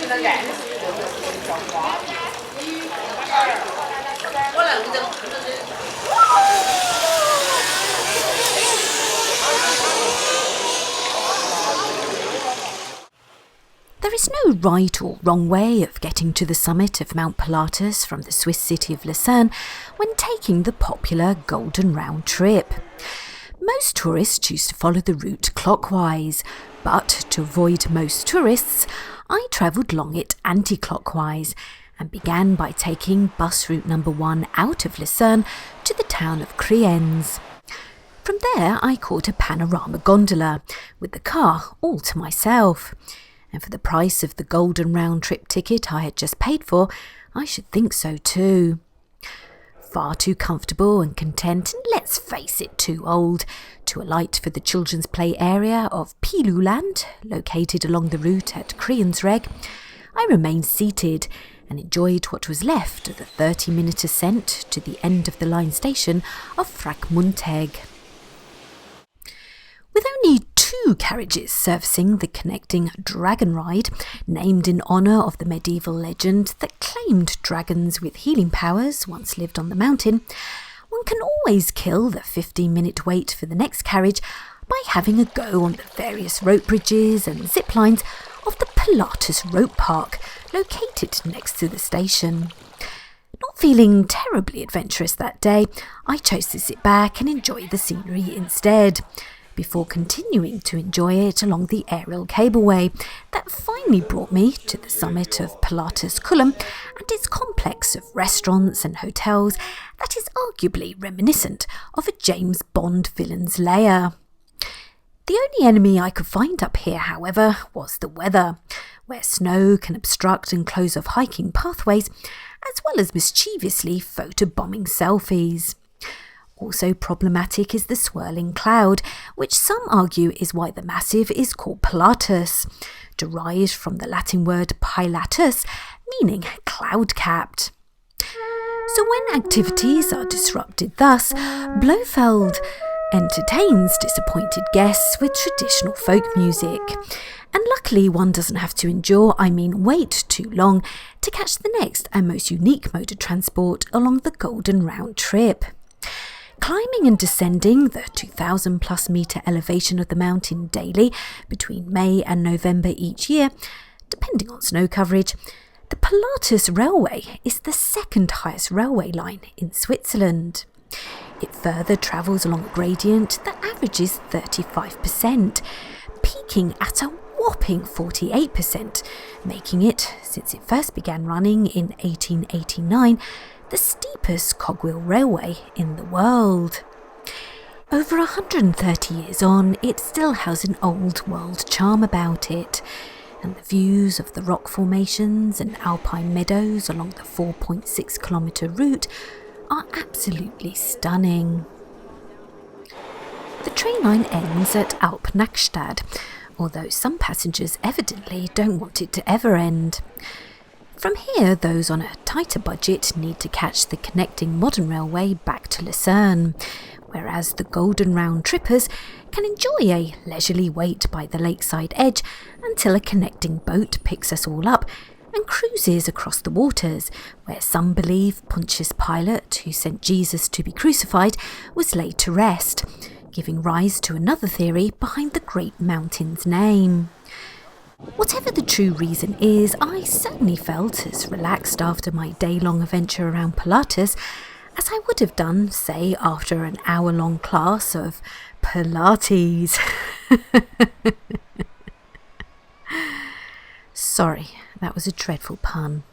There is no right or wrong way of getting to the summit of Mount Pilatus from the Swiss city of Lucerne when taking the popular Golden Round trip. Most tourists choose to follow the route clockwise, but to avoid most tourists, I travelled along it anticlockwise and began by taking bus route number 1 out of Lucerne to the town of Kriens. From there I caught a panorama gondola, with the car all to myself. And for the price of the Golden Round trip ticket I had just paid for, I should think so too. Far too comfortable and content, and let's face it, too old, to alight for the children's play area of Piluland, located along the route at Kriensreg, I remained seated and enjoyed what was left of the 30-minute ascent to the end of the line station of Fragmunteg. With only 2 carriages servicing the connecting dragon ride, named in honour of the medieval legend that claimed dragons with healing powers once lived on the mountain, one can always kill the 15-minute wait for the next carriage by having a go on the various rope bridges and zip lines of the Pilatus rope park, located next to the station. Not feeling terribly adventurous that day, I chose to sit back and enjoy the scenery instead, before continuing to enjoy it along the aerial cableway that finally brought me to the summit of Pilatus Kulm and its complex of restaurants and hotels that is arguably reminiscent of a James Bond villain's lair. The only enemy I could find up here, however, was the weather, where snow can obstruct and close off hiking pathways, as well as mischievously photobombing selfies. Also problematic is the swirling cloud, which some argue is why the massive is called Pilatus, derived from the Latin word pilatus, meaning cloud-capped. So when activities are disrupted thus, Blofeld entertains disappointed guests with traditional folk music. And luckily one doesn't have to endure, wait too long to catch the next and most unique mode of transport along the Golden Round trip. Climbing and descending the 2,000 plus metre elevation of the mountain daily between May and November each year, depending on snow coverage, the Pilatus Railway is the 2nd highest railway line in Switzerland. It further travels along a gradient that averages 35%, peaking at a whopping 48%, making it, since it first began running in 1889, the steepest cogwheel railway in the world. Over 130 years on, it still has an old world charm about it, and the views of the rock formations and alpine meadows along the 4.6 kilometre route are absolutely stunning. The train line ends at Alpnachstad, although some passengers evidently don't want it to ever end. From here, those on a tighter budget need to catch the connecting modern railway back to Lucerne, whereas the Golden Round trippers can enjoy a leisurely wait by the lakeside edge until a connecting boat picks us all up and cruises across the waters, where some believe Pontius Pilate, who sent Jesus to be crucified, was laid to rest, giving rise to another theory behind the great mountain's name. Whatever the true reason is, I certainly felt as relaxed after my day-long adventure around Pilatus as I would have done, say, after an hour-long class of Pilates. Sorry, that was a dreadful pun.